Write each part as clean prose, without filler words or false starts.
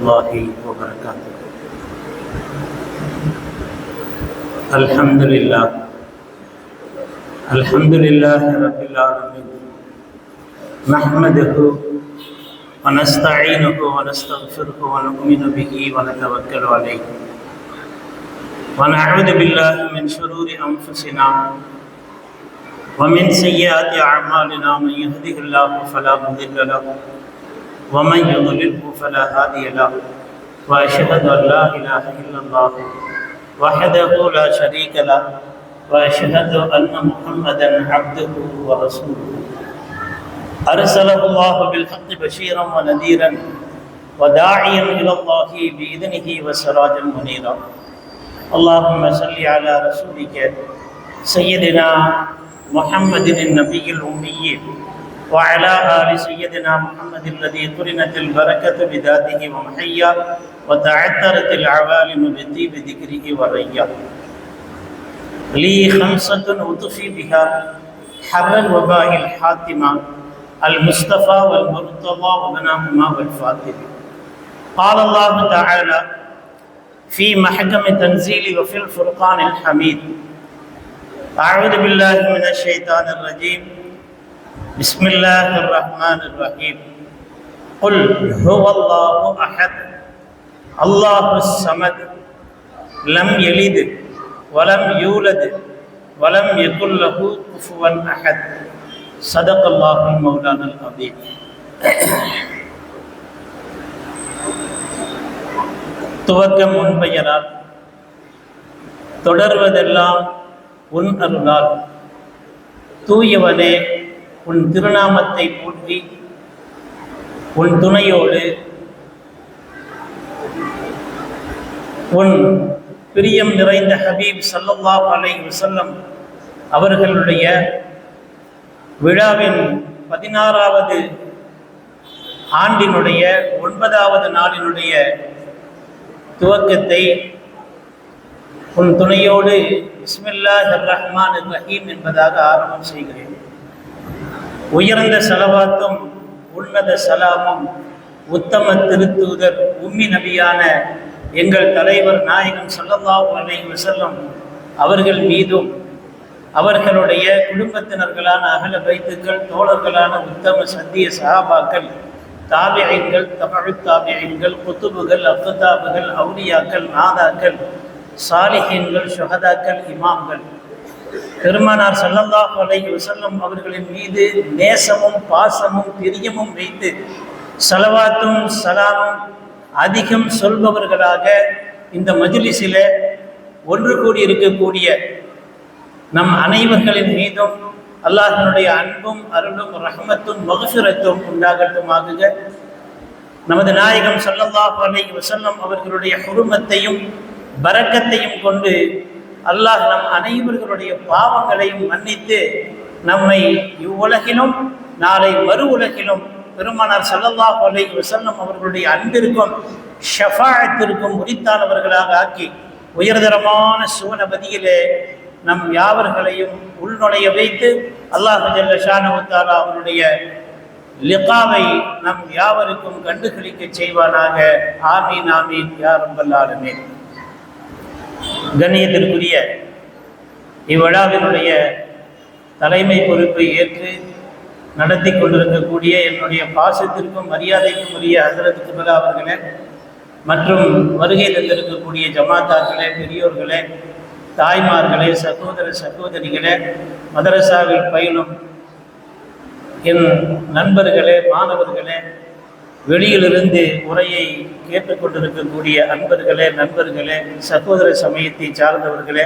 الله وبركاته. الحمد لله رب العالمين، نحمده ونستعينه ونستغفره ونؤمن به ونتوكل عليه، ونعوذ بالله من شرور أنفسنا ومن سيئات أعمالنا، من يهده الله فلا مضل له ومن يضلله فلا هادي له، وأشهد أن لا إله إلا الله وحده لا شريك له، وأشهد أن محمدا عبده ورسوله أرسله الله بالحق بشيرا ونذيرا وداعيا إلى الله بإذنه وسراجا منيرا. اللهم صل على رسولك سيدنا محمد النبي الأمي وعلى آل سيدنا محمد الذي قرنت البركة بذاته ومحيا وتعثرت العوالم بطيب ذكره وريا. لي خمسة أطفي بها حر الوباء الحاتمة، المصطفى والمرتضى وابنهما والفاطمة. قال الله تعالى في محكم تنزيل وفي الفرقان الحميد: أعوذ بالله من الشيطان الرجيم، بسم الله الرحمن الرحيم. قل هو الله أحد الله الصمد لم يلد ولم يولد ولم يكن له كفوا أحد. صدق الله المولانا العظيم. துவக்கம் உன் பெயரால், தொடர்வதெல்லாம் உன் அருளால். தூயவனே, உன் திருநாமத்தை போற்றி உன் துணையோடு உன் பிரியம் நிறைந்த ஹபீப் ஸல்லல்லாஹு அலைஹி வஸல்லம் அவர்களுடைய விழாவின் 16வது ஆண்டினுடைய 9வது நாளினுடைய துவக்கத்தை உன் துணையோடு பிஸ்மில்லாஹிர் ரஹ்மானிர் ரஹீம் என்பதாக ஆரம்பம் செய்கிறேன். உயர்ந்த ஸலவாத்தும் உன்னத சலாமும் உத்தம திருத்தூதர் உம்மி நபியான எங்கள் தலைவர் நாயகம் ஸல்லல்லாஹு அலைஹி வஸல்லம் அவர்கள் மீதும், அவர்களுடைய குடும்பத்தினர்களான அஹ்ல பைத்துக்கள், தோழர்களான உத்தம சத்திய சஹாபாக்கள், தாபிஈன்கள், தபஉத் தாபிஈன்கள், குதுபுகள், அக்தாபுகள், அவுலியாக்கள், நாதாக்கள், சாலிஹீன்கள், ஷுஹதாக்கள், இமாம்கள், பெருமானார் ஸல்லல்லாஹு அலைஹி வஸல்லம் அவர்களின் மீது நேசமும் பாசமும் பிரியமும் வைத்து ஸலவாத்தும் சலாமும் அதிகம் சொல்பவர்களாக இந்த மஜ்லிஸில் ஒன்று கூடி இருக்கக்கூடிய நம் அனைவர்களின் மீதும் அல்லாஹ்வினுடைய அன்பும் அருளும் ரஹ்மத்தும் மக்ஃபிரத்தும் உண்டாகட்டுமாக. நமது நாயகம் ஸல்லல்லாஹு அலைஹி வஸல்லம் அவர்களுடைய ஹுர்மத்தையும் பரக்கத்தையும் கொண்டு அல்லாஹ் நம் அனைவர்களுடைய பாவங்களையும் மன்னித்து நம்மை இவ்வுலகிலும் நாளை மறு உலகிலும் பெருமானார் ஸல்லல்லாஹு அலைஹி வஸல்லம் அவர்களுடைய அன்பிற்கும் ஷஃபாஅத்திற்கும் உரித்தானவர்களாக ஆக்கி உயர்தரமான சுவனபதியிலே நம் யாவர்களையும் உள்நுழைய வைத்து அல்லாஹ் ஜல்ல ஷானஹு தஆலா அவருடைய லிகாவை நம் யாவருக்கும் கண்டுகளிக்க செய்வானாக. ஆமீன் ஆமீன் யா ரப்பல் ஆலமீன். கண்ணியத்திற்குரிய இவ்விழாவினுடைய தலைமை பொறுப்பை ஏற்று நடத்தி கொண்டிருக்கக்கூடிய என்னுடைய பாசத்திற்கும் மரியாதைக்கும் உரிய ஹஸரத் கிப்லா அவர்களே, மற்றும் வருகை தந்திருக்கக்கூடிய ஜமாத்தாக்களே, பெரியோர்களே, தாய்மார்களே, சகோதர சகோதரிகளே, மதரசாவில் பயிலும் என் நண்பர்களே, மாணவர்களே, வெளியிலிருந்து உரையை கேட்டுக்கொண்டிருக்கக்கூடிய அன்பர்களே, நண்பர்களே, சகோதர சமயத்தை சார்ந்தவர்களே,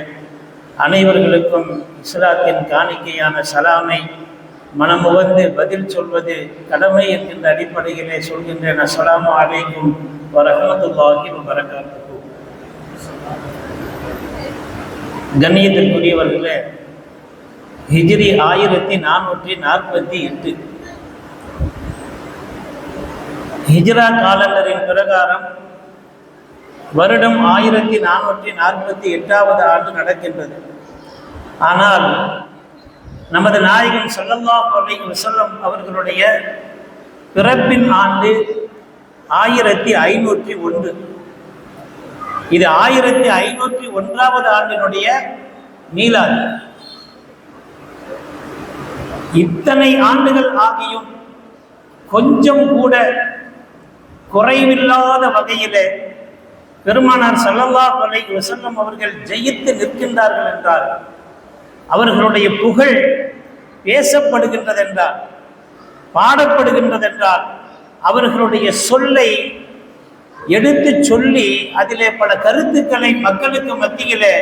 அனைவர்களுக்கும் இஸ்லாத்தின் காணிக்கையான சலாமை மனமுவந்து பதில் சொல்வது கடமை என்கின்ற அடிப்படையிலே சொல்கின்றேன். அஸ்ஸலாமு அலைக்கும் வரஹ்மத்துல்லாஹி வபரகாத்துஹு. கண்ணியத்திற்குரியவர்களே, ஹிஜ்ரி 1448 ஹிஜ்ரா காலண்டரின் பிரகாரம் வருடம் 1448வது ஆண்டு நடக்கின்றது. ஆனால் நமது நாயகம் ஸல்லல்லாஹு அலைஹி வஸல்லம் அவர்களுடைய பிறப்பின் ஆண்டு 1501. இது 1501வது ஆண்டினுடைய மீலாது. இத்தனை ஆண்டுகள் ஆகியும் கொஞ்சம் கூட குறைவில்லாத வகையிலே பெருமானார் ஸல்லல்லாஹு அலைஹி வஸல்லம் அவர்கள் ஜெயித்து நிற்கின்றார்கள் என்றால், அவர்களுடைய புகழ் பேசப்படுகின்றதென்றால், பாடப்படுகின்றதென்றால், அவர்களுடைய சொல்லை எடுத்து சொல்லி அதிலே பல கருத்துக்களை மக்களுக்கு மத்தியிலே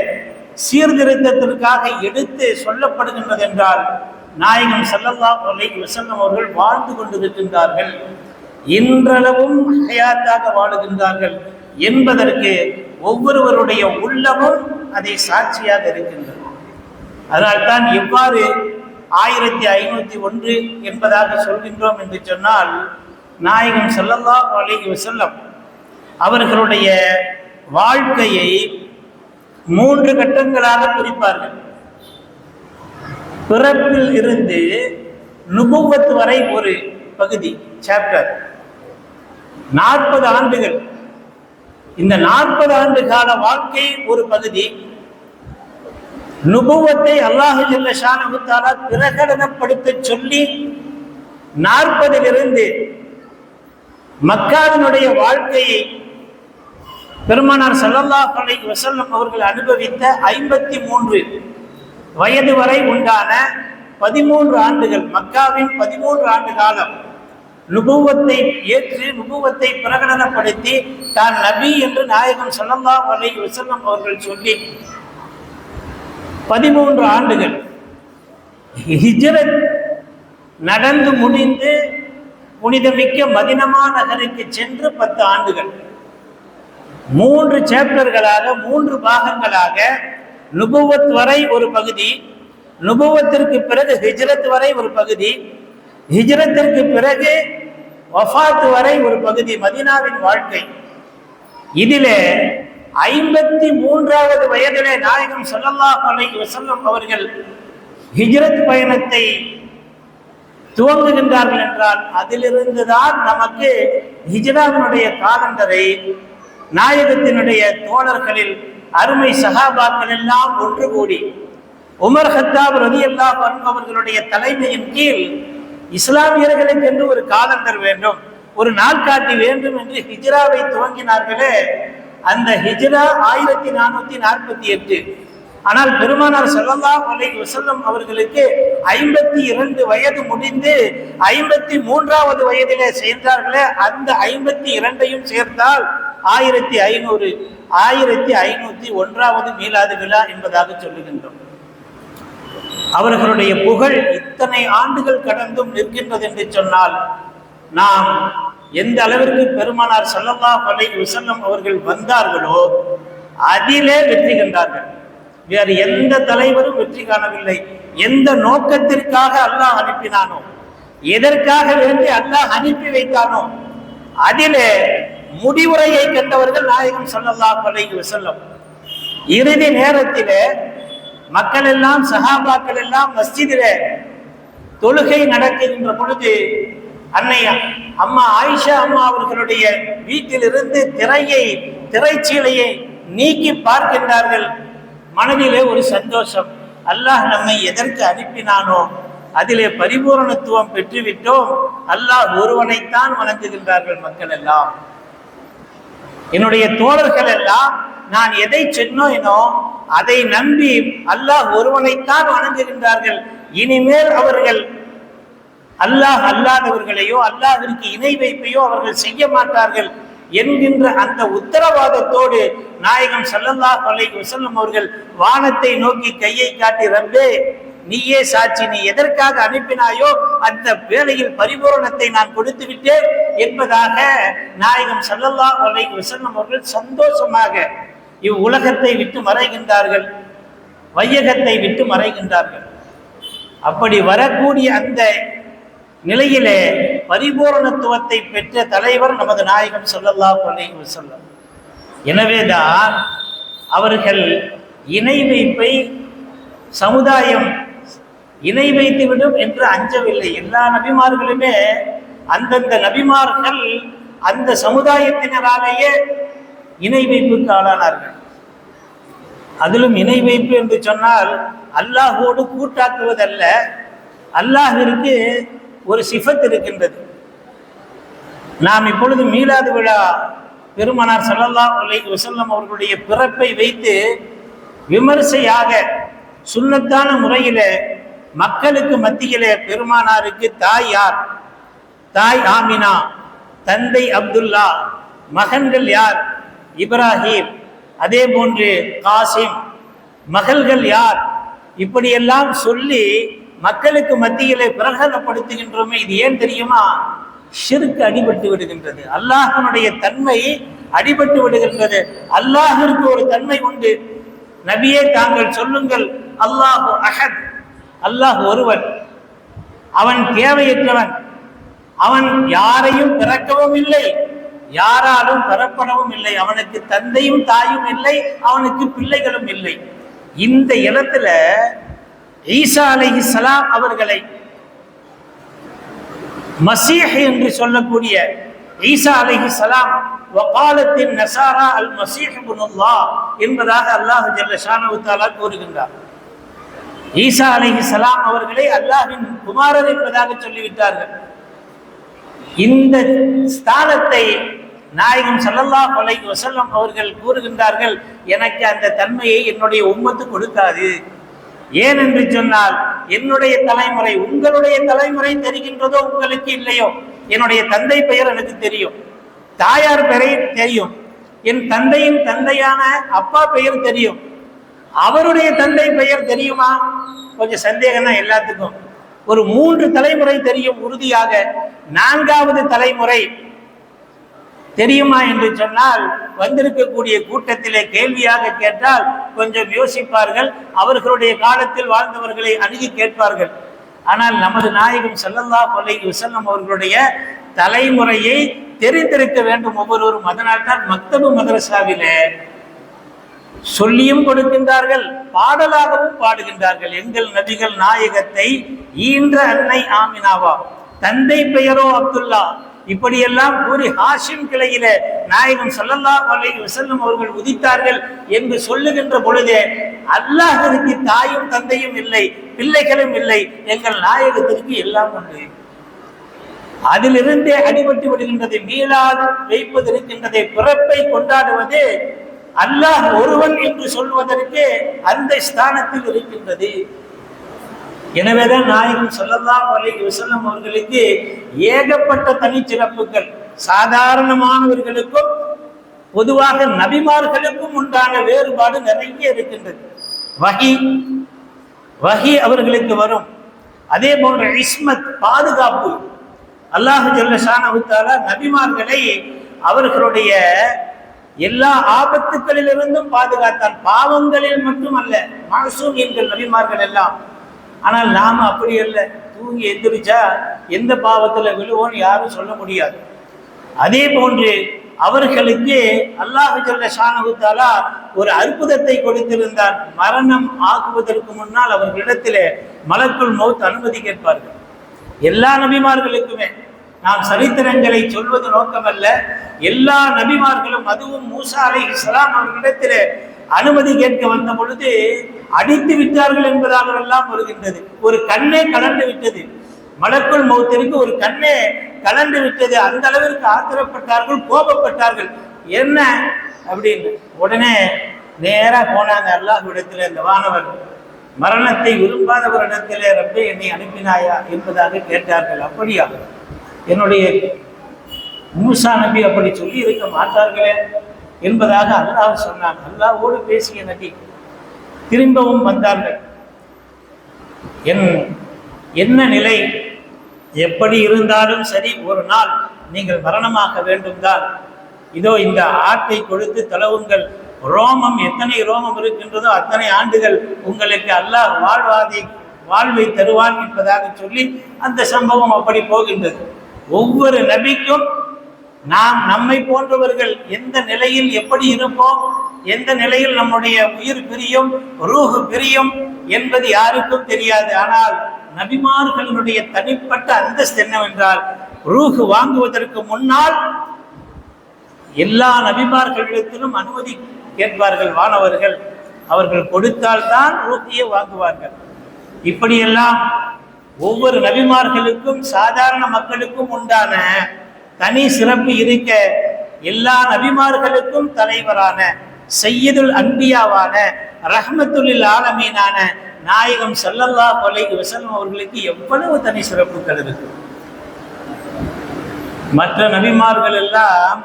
சீர்திருத்தத்திற்காக எடுத்து சொல்லப்படுகின்றதென்றால், நாயகம் ஸல்லல்லாஹு அலைஹி வஸல்லம் அவர்கள் வாழ்ந்து கொண்டிருக்கின்றார்கள், இன்றளவும் ஹயாத்தாக வாழுகின்றார்கள் என்பதற்கு ஒவ்வொருவருடைய உள்ளமும் அதை சாட்சியாக இருக்கின்றது. அதனால்தான் எவ்வாறு 1501 என்பதாக சொல்கின்றோம் என்று சொன்னால், நாயகம் ஸல்லல்லாஹு அலைஹி வஸல்லம் அவர்களுடைய வாழ்க்கையை 3 கட்டங்களாக பிரிப்பார்கள். பிறப்பில் இருந்து நுபுவத் வரை ஒரு பகுதி, சாப்டர், 40 ஆண்டுகள். இந்த 40 ஆண்டு கால வாழ்க்கை ஒரு பகுதி. நுபுவத்தை அல்லாஹ் ஜல்ல ஷானஹு தஆலா பிரகடனப்படுத்த சொல்லி 40லிருந்து மக்காவினுடைய வாழ்க்கையை பெருமானார் ஸல்லல்லாஹு அலைஹி வஸல்லம் அவர்கள் அனுபவித்த 53 வயது வரை உண்டான 13 ஆண்டுகள், மக்காவின் 13 ஆண்டு காலம் நுபுவத்தை ஏற்று நுபுவத்தை பிரகடனப்படுத்தி தான் நபி என்று நாயகம் ஸல்லல்லாஹு அலைஹி வஸல்லம் அவர்கள் சொல்லி 13 ஆண்டுகள். ஹிஜ்ரத் நடந்து முடிந்து புனிதமிக்க மதீனா நகருக்கு சென்று 10 ஆண்டுகள். 3 சாப்டர்களாக, 3 பாகங்களாக, நுபுவத் வரை ஒரு பகுதி, நுபுவத்திற்கு பிறகு ஹிஜ்ரத் வரை ஒரு பகுதி, ஹிஜ்ரத்திற்கு பிறகு வஃபாத் வரை ஒரு பகுதி, மதீனாவின் வாழ்க்கை. இதிலே 53வது வயதிலே நாயகம் ஸல்லல்லாஹு அலைஹி வஸல்லம் அவர்கள் ஹிஜ்ரத் பயணத்தை துவங்குகின்றார்கள் என்றால், அதிலிருந்துதான் நமக்கு ஹிஜ்ராவினுடைய காலண்டரை நாயகத்தினுடைய தோழர்களில் அருமை சஹாபாக்கள் எல்லாம் ஒன்று கூடி உமர் கத்தாப் ரலியல்லாஹு அன்ஹு அவர்களுடைய தலைமையின் கீழ் இஸ்லாமியர்களுக்கு என்று ஒரு காலண்டர் வேண்டும், ஒரு நாள்காட்டி வேண்டும் என்று ஹிஜ்ராவை துவங்கினார்களே. அந்த ஹிஜ்ரா 1448. ஆனால் பெருமானார் ஸல்லல்லாஹு அலைஹி வஸல்லம் அவர்களுக்கு 52 வயது முடிந்து 53வது வயதிலே சேர்ந்தார்களே, அந்த 52ஐயும் சேர்த்தால் 1500, 1501வது மீலாது விழா என்பதாக சொல்லுகின்றோம். அவர்களுடைய புகழ் இத்தனை ஆண்டுகள் கடந்தும் நிற்கின்றது என்று சொன்னால், நாம் எந்த அளவிற்கு பெருமானார் ஸல்லல்லாஹு அலைஹி வஸல்லம் அவர்கள் வந்தார்களோ அதிலே வெற்றி கண்டார்கள். வேறு எந்த தலைவரும் வெற்றி காணவில்லை. எந்த நோக்கத்திற்காக அல்லாஹ் அனுப்பினானோ, எதற்காக வேண்டி அல்லாஹ் அனுப்பி வைத்தானோ அதிலே முடிவுரையை கண்டவர்கள் நாயகம் ஸல்லல்லாஹு அலைஹி வஸல்லம். இறுதி நேரத்திலே மக்கள் எல்லாம், சஹாபாக்கள் எல்லாம் மஸ்ஜிதிலே தொழுகை நடக்கின்ற பொழுது அன்னை அம்மா ஆயிஷா அம்மா அவர்களுடைய வீட்டிலிருந்து திரைச்சீலையை நீக்கி பார்க்கின்றார்கள். மனதிலே ஒரு சந்தோஷம், அல்லாஹ் நம்மை எதற்கு அனுப்பினானோ அதிலே பரிபூரணத்துவம் பெற்றுவிட்டோம், அல்லாஹ் ஒருவனைத்தான் வணங்குகின்றார்கள் மக்கள் எல்லாம். என்னுடைய தோழர்கள் எல்லாம் நான் எதை சொன்னேனோ அதை நம்பி அல்லாஹ் ஒருவனைத்தான் வணங்குகின்றார்கள், இனிமேல் அவர்கள் அல்லாஹ் அல்லாதவர்களையோ அல்லாஹ்விற்கு இணை வைப்பையோ அவர்கள் செய்ய மாட்டார்கள் என்கின்ற அந்த உத்தரவாதத்தோடு நாயகம் ஸல்லல்லாஹு அலைஹி வஸல்லம் அவர்கள் வானத்தை நோக்கி கையை காட்டி, ரப்பே நீயே சாட்சி, நீ எதற்காக அனுப்பினாயோ அந்த வேளையில் பரிபூரணத்தை நான் கொடுத்து விட்டேன் என்பதாக நாயகம் ஸல்லல்லாஹு அலைஹி வஸல்லம் அவர்கள் சந்தோஷமாக இவ்வுலகத்தை விட்டு மறைகின்றார்கள், வையகத்தை விட்டு மறைகின்றார்கள். அப்படி வரக்கூடிய அந்த நிலையிலே பரிபூரணத்துவத்தை பெற்ற தலைவர் நமது நாயகம் ஸல்லல்லாஹு அலைஹி வஸல்லம். எனவேதான் அவர்கள் இணை வைப்பை சமுதாயம் இணை வைத்துவிடும் என்று அஞ்சவில்லை. எல்லா நபிமார்களுமே அந்தந்த நபிமார்கள் அந்த சமுதாயத்தினராலேயே இணை வைப்புக்கு ஆளானார்கள். அதிலும் இணை வைப்பு என்று சொன்னால் அல்லாஹோடு கூட்டாக்குவதல்ல, அல்லாஹிற்கு ஒரு சிஃபத் இருக்கின்றது. நாம் இப்பொழுது மீலாது விழா பெருமானார் ஸல்லல்லாஹு அலைஹி வஸல்லம் அவர்களுடைய பிறப்பை வைத்து விமர்சையாக சுன்னத்தான முறையில மக்களுக்கு மத்தியிலே பெருமானாருக்கு தாய் யார், தாய் ஆமினா, தந்தை அப்துல்லா, மகன்கள் யார், இப்ராஹிம், அதே போன்று காசிம், மகள்கள் யார், இப்படியெல்லாம் சொல்லி மக்களுக்கு மத்தியிலே பிரகடனப்படுத்துகின்றோமே. இது ஏன் தெரியுமா? ஷிர்க் அடிபட்டு விடுகின்றது, அல்லாஹ்வுடைய தன்மை அடிபட்டு விடுகின்றது. அல்லாஹிற்கு ஒரு தன்மை உண்டு. நபியே தாங்கள் சொல்லுங்கள், அல்லாஹு அஹத், அல்லாஹ் ஒருவன், அவன் தேவையற்றவன், அவன் யாரையும் பிறக்கவும் இல்லை, யாராலும் பெறப்படவும் இல்லை, அவனுக்கு தந்தையும் தாயும் இல்லை, அவனுக்கு பிள்ளைகளும் இல்லை. இந்த இடத்துல ஈசா அலைஹிஸ்ஸலாம் அவர்களை மசீஹ் என்று சொல்லக்கூடிய ஈசா அலைஹிஸ்ஸலாம் வகாலத்தின் நசாரா அல் மசீஹ் இப்னுல்லாஹ் என்பதாக அல்லாஹ் ஜல்ல ஷானஹு தஆலா கூறுகின்றார். ஈசா அலைஹிஸ்ஸலாம் அவர்களை அல்லாஹ்வின் குமாரர் என்பதாக சொல்லிவிட்டார்கள். இந்த ஸ்தானத்தை நாயகம் ஸல்லல்லாஹு அலைஹி வஸல்லம் அவர்கள் கூறுகின்றார்கள், எனக்கு அந்த தன்மையை என்னுடைய உம்மத்து கொடுக்காது. ஏன் என்று சொன்னால், என்னுடைய தலைமுறை உங்களுடைய தலைமுறை தெரிகின்றதோ உங்களுக்கு இல்லையோ, என்னுடைய தந்தை பெயர் எனக்கு தெரியும், தாயார் பெயர் தெரியும், என் தந்தையின் தந்தையான அப்பா பெயர் தெரியும், அவருடைய தந்தை பெயர் தெரியுமா? கொஞ்சம் சந்தேகம் தான் எல்லாத்துக்கும். ஒரு 3 தலைமுறை தெரியும் உறுதியாக, 4வது தலைமுறை தெரியுமா என்று சொன்னால் வந்திருக்கக்கூடிய கூட்டத்திலே கேள்வியாக கேட்டால் கொஞ்சம் யோசிப்பார்கள், அவர்களுடைய காலத்தில் வாழ்ந்தவர்களை அணுகி கேட்பார்கள். ஆனால் நமது நாயகம் ஸல்லல்லாஹு அலைஹி வஸல்லம் அவர்களுடைய தலைமுறையை தெரிந்திருக்க வேண்டும் ஒவ்வொருவரும். அதனால் தான் மக்தபு மதரசாவிலே சொல்லியும் கொடுக்கின்றார்கள், பாடலாகவும் பாடுகின்றார்கள். எங்கள் நபிகள் நாயகத்தை ஈன்ற அன்னை ஆமினாவா, தந்தை பெயரோ அப்துல்லா, இப்படியெல்லாம் கூறி ஹாஷிம் கிளையில நாயகம் ஸல்லல்லாஹு அலைஹி வஸல்லம் அவர்கள் உதித்தார்கள் என்று சொல்லுகின்ற பொழுதே அல்லாஹ்விற்கு தாயும் தந்தையும் இல்லை, பிள்ளைகளும் இல்லை, எங்கள் நாயகத்திற்கு எல்லாம் உண்டு. அதிலிருந்தே அடிபட்டு விடுகின்றது. மீளாது வைப்பது இருக்கின்றதை, பிறப்பை கொண்டாடுவது அல்லாஹ் ஒருவன் என்று சொல்வதற்கு அந்த ஸ்தானத்தில் இருக்கின்றது. எனவேதான் நாயகம் ஸல்லல்லாஹு அலைஹி வஸல்லம் அவர்களுக்கு ஏகப்பட்ட தனிச்சிறப்புகள் சாதாரணமானவர்களுக்கும் பொதுவாக நபிமார்களுக்கும் உண்டான வேறுபாடு நிறைய இருக்கின்றது. வஹி அவர்களுக்கு வரும். அதே போன்ற இஸ்மத், பாதுகாப்பு. அல்லாஹ் ஜல்ல ஷானஹு தஆலா நபிமார்களை அவர்களுடைய எல்லா ஆபத்துக்களிலிருந்தும் பாதுகாத்தான். பாவங்களில் மட்டுமல்ல, மாசூம் என்கிற நபிமார்கள் எல்லாம். ஆனால் நாம அப்படி அல்ல, தூங்கி எந்திரிச்சா எந்த பாவத்தில் விழுவோன்னு யாரும் சொல்ல முடியாது. அதே போன்று அவர்களுக்கு அல்லாஹ் ஜல்ல ஷானஹு தஆலா ஒரு அற்புதத்தை கொடுத்திருந்தார். மரணம் ஆகுவதற்கு முன்னால் அவர்களிடத்திலே மலக்குல் மௌத் அனுமதி கேட்பார்கள். எல்லா நபிமார்களுக்குமே, நாம் சரித்திரங்களை சொல்வது நோக்கமல்ல, எல்லா நபிமார்களும், அதுவும் மூசா அலைஹிஸ்ஸலாம் அவர்களிடத்திலே அனுமதி கேட்க வந்த பொழுது அடித்து விட்டார்கள் என்பதாக எல்லாம் வருகின்றது. ஒரு கண்ணே கலந்து விட்டது, மலக்குல் மௌத்திற்கு ஒரு கண்ணே கலந்து விட்டது. அந்த அளவிற்கு ஆத்திரப்பட்டார்கள், கோபப்பட்டார்கள். என்ன அப்படின்னு உடனே நேரா போனாங்க அல்லாஹ்விடத்தில். இந்த வானவர் மரணத்தை விரும்பாதவரிடத்திலே, ரப்பே என்னை அனுப்பினாயா என்பதாக கேட்டார்கள். அப்படியா? என்னுடைய மூசா நபி அப்படி சொல்லி இருக்க மாட்டார்களே என்பதாக அல்லாஹ் சொன்னான். அல்லாஹ்வோடு பேசிய நபி திரும்பவும் வந்தார்கள். என்ன நிலை எப்படி இருந்தாலும் சரி, ஒரு நாள் நீங்கள் மரணமாக வேண்டும் தான். இதோ இந்த ஆட்டை கொடுத்து தலவுங்கள், ரோமம் எத்தனை ரோமம் இருக்கின்றதோ அத்தனை ஆண்டுகள் உங்களுக்கு அல்லாஹ் வாழ்வை தருவான் என்பதாக சொல்லி அந்த சம்பவம் அப்படி போகின்றது. ஒவ்வொரு நபிக்கும் நாம் நம்மை போன்றவர்கள் எந்த நிலையில் எப்படி இருப்போம், எந்த நிலையில் நம்முடைய உயிர் பிரியும், ரூஹ் பிரியும் என்பது யாருக்கும் தெரியாது. ஆனால் நபிமார்களுடைய தனிப்பட்ட அந்தஸ்து என்னவென்றால், ரூஹ் வாங்குவதற்கு முன்னால் எல்லா நபிமார்களிடத்திலும் அனுமதி கேட்பார்கள் வானவர்கள். அவர்கள் கொடுத்தால்தான் ரூபியை வாங்குவார்கள். இப்படியெல்லாம் ஒவ்வொரு நபிமார்களுக்கும் சாதாரண மக்களுக்கும் உண்டான தனி சிறப்பு இருக்க, எல்லா நபிமார்களுக்கும் தலைவரான சையதுல் அன்பியாவான ரஹ்மத்துல் ஆலமீனான நாயகம் ஸல்லல்லாஹு அலைஹி வஸல்லம் அவர்களுக்கு எவ்வளவு தனி சிறப்புகள் இருக்கு. மற்ற நபிமார்கள் எல்லாம்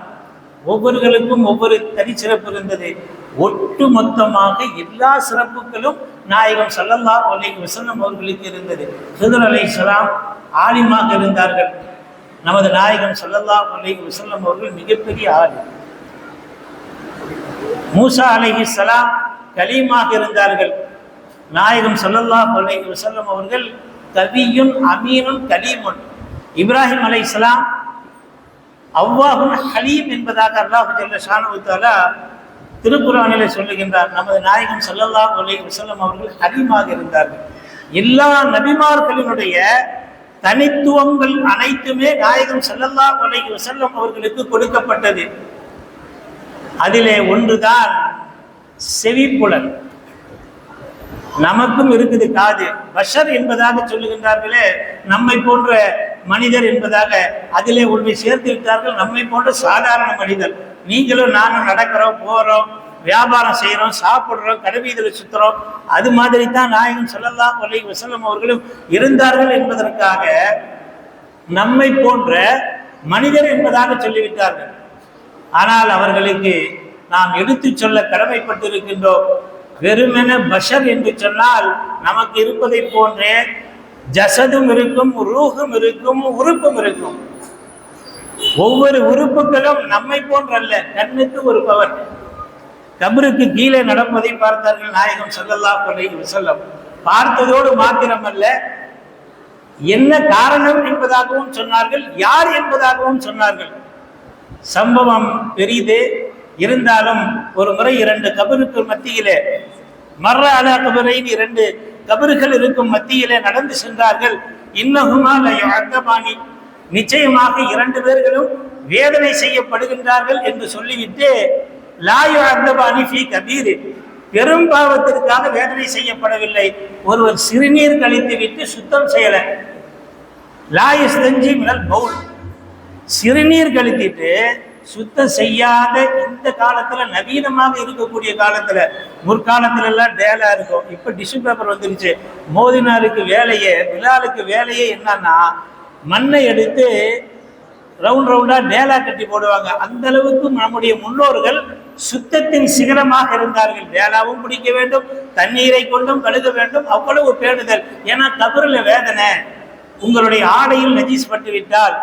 ஒவ்வொருவர்களுக்கும் ஒவ்வொரு தனிச்சிறப்பு இருந்தது. ஒட்டு மொத்தமாக எல்லா சிறப்புகளும் நாயகம் ஸல்லல்லாஹு அலைஹி வஸல்லம் அவர்களுக்கு இருந்தது. ஹிதர் அலைஹிஸ்ஸலாம் ஆலிமாக இருந்தார்கள். நமது நாயகம் ஸல்லல்லாஹு அலைஹி வஸல்லம் அவர்கள் மிகப்பெரிய ஆலிம். மூசா அலைஹிஸ்ஸலாம் கலீமாக இருந்தார்கள். நாயகம் ஸல்லல்லாஹு அலைஹி வஸல்லம் அவர்கள் கவியுன் அமீனுன் கலீமுன். இப்ராஹிம் அலைஹிஸ்ஸலாம் அவ்வாஹுன் ஹலீம் என்பதாக அல்லாஹ் ஜல்ல ஷானஹு தஆலா திருக்குர்ஆனிலே சொல்லுகின்றார். நமது நாயகம் ஸல்லல்லாஹு அலைஹி வஸல்லம் அவர்கள் ஹலீமாக இருந்தார்கள். எல்லா நபிமார்களினுடைய தனித்துவங்கள் அனைத்துமே நாயகம் ஸல்லல்லாஹு அலைஹி வஸல்லம் அவர்களுக்கு கொடுக்கப்பட்டது. அதிலே ஒன்றுதான் செவிப்புலன். நமக்கும் இருக்குது காது. பஷர் என்பதாக சொல்லுகின்றார்களே, நம்மை போன்ற மனிதர் என்பதாக அதிலே ஒன்றை சேர்த்து விட்டார்கள். நம்மை போன்ற சாதாரண மனிதர். நீங்களும் நானும் நடக்கிறோம், போறோம், வியாபாரம் செய்யறோம், சாப்பிடுறோம், கடைவீதியில் சுத்துறோம். அது மாதிரி தான் நாயகம் ஸல்லல்லாஹு அலைஹி வஸல்லம் அவர்களும் இருந்தார்கள் என்பதற்காக நம்மை போன்ற மனிதர் என்பதாக சொல்லிவிட்டார்கள். ஆனால் அவர்களுக்கு நாம் எடுத்து சொல்ல கடமைப்பட்டிருக்கின்றோம். வெறுமென பஷர் என்று சொன்னால் நமக்கு இருப்பதை போன்றே ஜசதும் இருக்கும், ரூஹும் இருக்கும், உறுப்பும் இருக்கும். ஒவ்வொரு உறுப்புகளும் நம்மை போன்றல்ல. கண்ணுக்கு ஒரு பவர். கபருக்கு கீழே நடப்பதை பார்த்தார்கள் நாயகம் ஸல்லல்லாஹு அலைஹி வஸல்லம். பார்த்ததோடு மாத்திரமல்ல, என்ன காரணம் என்பதாகவும் சொன்னார்கள், யார் என்பதாகவும் சொன்னார்கள். சம்பவம் பெரிது. இருந்தாலும் ஒரு முறை 2 கபருக்கு மத்தியிலே மர்ர அலா கபரைன் 2 கபர்கள் இருக்கும் மத்தியிலே நடந்து சென்றார்கள். இன்னஹுமா லா யுஅத்தபானி, நிச்சயமாக 2 பேர்களும் வேதனை செய்யப்படுகின்றார்கள் என்று சொல்லிவிட்டு லா யுஅத்தபானி ஃபீ கபீர், பெரும் பாவத்திற்காக வேதனை செய்யப்படவில்லை. ஒருவர் சிறுநீர் கழித்து விட்டு சுத்தம் செய்யல. லா யஸ்தஞ்சி மினல் பவுல், சிறுநீர் கழித்திட்டு சுத்தம் செய்யாத இந்த காலத்துல, நவீனமாக இருக்கக்கூடிய காலத்துல, முற்காலத்துல எல்லாம் டேலா இருக்கும். இப்ப டிஷ்யூ பேப்பர் வந்துருச்சு. மோதினாருக்கு வேலையே, பிலாலுக்கு வேலையே என்னன்னா, மண்ணை எடுத்து ரவுண்ட் ரவுண்டா டேலா கட்டி போடுவாங்க. அந்த அளவுக்கு நம்முடைய முன்னோர்கள் சுத்தத்தின் சிகரமாக இருந்தார்கள். டேலாவும் பிடிக்க வேண்டும், தண்ணீரை கொண்டும் கழுக வேண்டும், அவ்வளவு பேணுதல். ஏன்னா கபருல வேதனை, உங்களுடைய ஆடையில் நஜீஸ் பட்டு விட்டால்.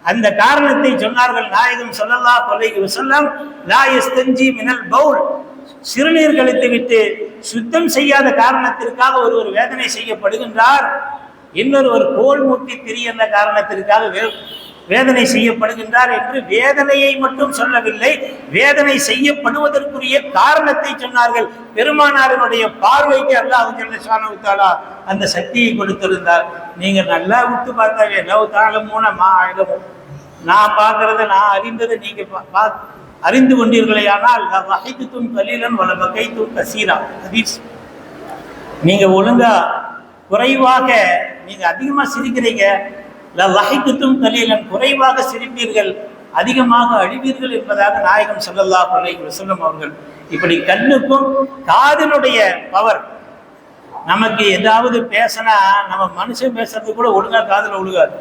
அந்த காரணத்தை சொன்னார்கள் நாயகம் ஸல்லல்லாஹு அலைஹி வஸல்லம். லா யஸ்தஞ்சி மினல் பவுல், சிறுநீர் கழித்து விட்டு சுத்தம் செய்யாத காரணத்திற்காக ஒருவர் வேதனை செய்யப்படுகின்றார். இன்னொருவர் கோல் மூட்டி திரிகின்ற காரணத்திற்காக வேதனை செய்யப்படுகின்றார் என்று வேதனையை மட்டும் சொல்லவில்லை, வேதனை செய்யப்படுவதற்குரிய காரணத்தை சொன்னார்கள். பெருமானாரினுடைய பார்வைக்கு அல்லாஹ் ஜல்ல ஷானஹு தஆலா அந்த சக்தியை கொடுத்திருந்தார். நீங்க நல்லா விட்டு பார்த்தாவே லவ் தஅலமூன மா அலமு, நான் பார்க்கறத, நான் அறிந்ததை நீங்க அறிந்து கொண்டீர்களே, ஆனால் லஹைதும் கலீலன் வல பகைதும் கசீரா. ஹதீஸ். நீங்க ஒழுங்கா குறைவாக, நீங்க அதிகமா சிரிக்கிறீங்க. லஹைதும் கலீலன், குறைவாக சிரிப்பீர்கள், அதிகமாக அழிவீர்கள் என்பதாக நாயகம் ஸல்லல்லாஹு அலைஹி வஸல்லம் அவர்கள். இப்படி கண்ணுக்கும் காதினுடைய பவர். நமக்கு ஏதாவது பேசினா, நம்ம மனுஷன் பேசுறது கூட ஒழுங்கா காதுல ஒழுகாது.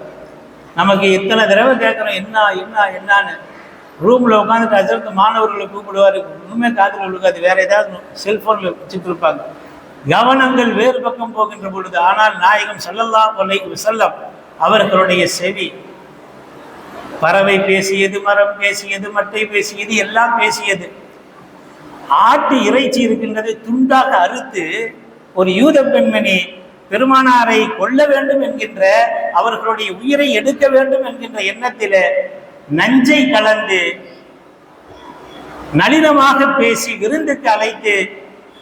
நமக்கு எத்தனை தடவை கேட்குறோம் என்ன என்ன என்னான்னு. ரூம்ல உட்காந்துட்டு அதற்கு மாணவர்களை கூப்பிடுவாரு, இன்னுமே காதில் ஒழுகாது. வேற ஏதாவது செல்போன்ல வச்சுட்டு இருப்பாங்க. கவனங்கள் வேறு பக்கம் போகின்ற பொழுது. ஆனால் நாயகம் ஸல்லல்லாஹு அலைஹி வஸல்லம் அவர்களுடைய செவி, பறவை பேசியது, மரம் பேசியது, மட்டை பேசியது, எல்லாம் பேசியது. ஆட்டு இறைச்சி இருக்கின்றது, துண்டாக அறுத்து ஒரு யூத பெண்மணி பெருமானாரை கொல்ல வேண்டும் என்கின்ற, அவர்களுடைய உயிரை எடுக்க வேண்டும் என்கின்ற எண்ணத்திலே நஞ்சை கலந்து நளினமாக பேசி விருந்துக்கு அழைத்து,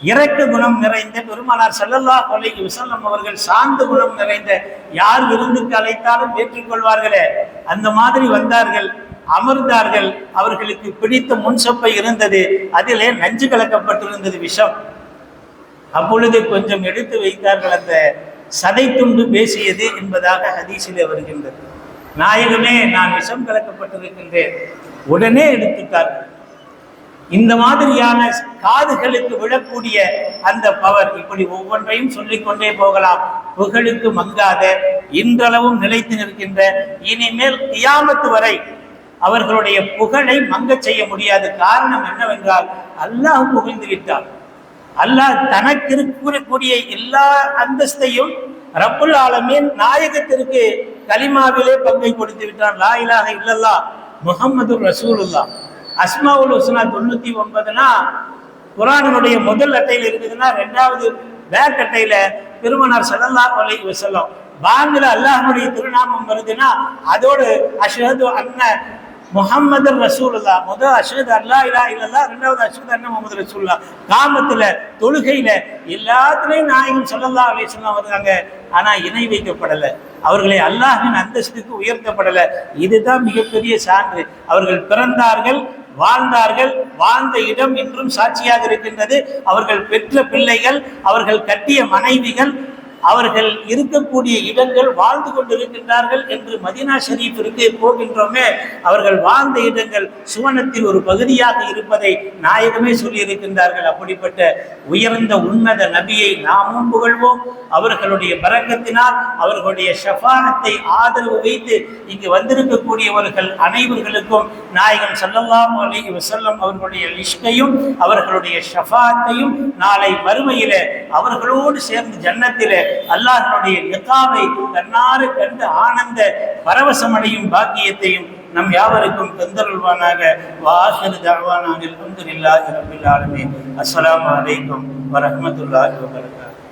இரக்க குணம் நிறைந்த பெருமானார் ஸல்லல்லாஹு அலைஹி வஸல்லம் அவர்கள் சாந்த குணம் நிறைந்த, யார் விருந்துக்கு அழைத்தாலும் ஏற்றுக்கொள்வார்களே, அந்த மாதிரி வந்தார்கள். அமர்ந்தார்கள். அவர்களுக்கு பிடித்த முன்சொப்பை இருந்தது, அதிலே நஞ்சு கலக்கப்பட்டிருந்தது, விஷம். அப்பொழுது கொஞ்சம் எடுத்து வைத்தார்கள். அந்த சதை துண்டு பேசியது என்பதாக ஹதீஸிலே வருகின்றது. நாயகமே, நான் விஷம் கலக்கப்பட்டிருக்கின்றேன். உடனே எடுத்துட்டார்கள். இந்த மாதிரியான காதுகளுக்கு விழக்கூடிய அந்த பவர், இப்படி ஒவ்வொன்றையும் சொல்லிக்கொண்டே போகலாம். புகழுக்கு மங்காத, இன்றளவும் நிலைத்து நிற்கின்ற, இனிமேல் கியாமத்து வரை அவர்களுடைய புகழை மங்கச் செய்ய முடியாது. காரணம் என்னவென்றால், அல்லாஹ் புகழ்ந்து விட்டார். அல்லாஹ் தனக்கு இருக்கக்கூடிய எல்லா அந்தஸ்தையும் ரப்புல் ஆலமீன் நாயகத்திற்கு கலிமாவிலே பங்கை கொடுத்து விட்டார். லா இலாஹ இல்லல்லாஹ் முஹம்மதுர் ரசூலுல்லாஹ். அஸ்மாவுல் ஹுஸ்னா 99னா குர்ஆனுடைய முதல் அட்டையில் இருக்குதுன்னா, இரண்டாவது பேக் அட்டையில பெருமானார் ஸல்லல்லாஹு அலைஹி வஸல்லம் பாங்கல அல்லாஹ்வுடைய திருநாமம் வருதுன்னா, அதோடு அஷ்ஹது அன்ன முஹம்மது ரசூலுல்லாஹ், முதல் அஷ்ஹது அல்லா இலாஹ இல்லல்லாஹ், இரண்டாவது அஷ்ஹது அன்ன முஹம்மது ரசூலுல்லாஹ். காமத்துல, தொழுகையில, எல்லாத்துலயும் நாயகம் ஸல்லல்லாஹு அலைஹி வஸல்லம் வர்றாங்க. ஆனா இணை வைக்கப்படலை. அவர்களை அல்லாஹ்வின் அந்தஸ்துக்கு உயர்த்தப்படலை. இதுதான் மிகப்பெரிய சான்று. அவர்கள் பிறந்தார்கள், வாழ்ந்தார்கள், வாழ்ந்த இடம் இன்றும் சாட்சியாக இருக்கின்றது. அவர்கள் பெற்ற பிள்ளைகள், அவர்கள் கட்டிய மனைவிகள், அவர்கள் இருக்கக்கூடிய இடங்கள், வாழ்ந்து கொண்டிருக்கின்றார்கள் என்று மதீனா ஷரீஃபிற்கு போகின்றோமே, அவர்கள் வாழ்ந்த இடங்கள் சுவனத்தில் ஒரு பகுதியாக இருப்பதை நாயகமே சொல்லியிருக்கின்றார்கள். அப்படிப்பட்ட உயர்ந்த உன்னத நபியை நாமும் புகழ்வோம். அவர்களுடைய பரக்கத்தினால், அவர்களுடைய ஷஃபாஅத்தை ஆதரவு வைத்து இங்கு வந்திருக்கக்கூடியவர்கள் அனைவர்களுக்கும் நாயகம் ஸல்லல்லாஹு அலைஹி வஸல்லம் அவர்களுடைய இஷ்கையும் அவர்களுடைய ஷஃபாஅத்தையும் நாளை மறுமையில அவர்களோடு சேர்ந்து ஜன்னத்திலே அல்லாஹ்வுடைய லிகாவை கண்ணார கண்டு ஆனந்த பரவசமடையும் பாக்கியத்தையும் நம் யாவருக்கும் தந்தருள்வானாக. வாஹிரு தஅவானா அல்ஹம்துலில்லாஹி ரப்பில் ஆலமீன். அஸ்ஸலாமு அலைக்கும் வரஹ்மத்துல்லாஹி வபரகாத்துஹு.